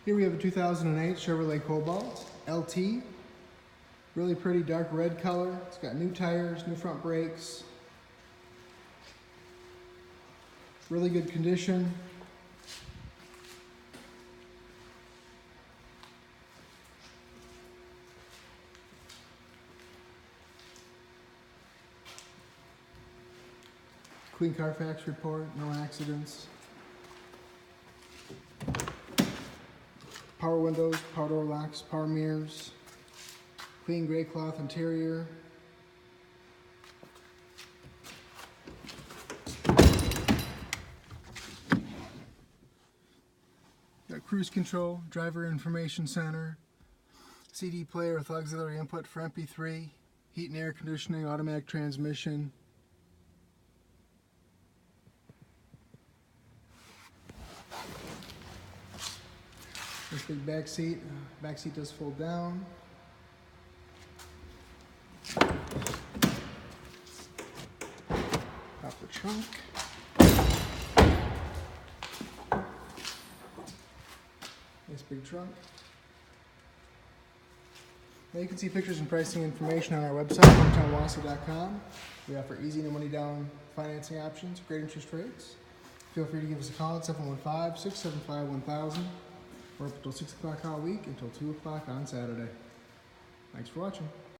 Here we have a 2008 Chevrolet Cobalt LT. Really pretty dark red color. It's got new tires, new front brakes. Really good condition. Clean Carfax report, no accidents. Power windows, power door locks, power mirrors. Clean gray cloth interior. Got cruise control, driver information center, CD player with auxiliary input for MP3, heat and air conditioning, automatic transmission. This big back seat. Back seat does fold down. Pop the trunk. Nice big trunk. Now you can see pictures and pricing information on our website, hometownwausau.com. We offer easy no money down financing options, great interest rates. Feel free to give us a call at 715-675-1000. We're up until 6 o'clock all week until 2 o'clock on Saturday. Thanks for watching.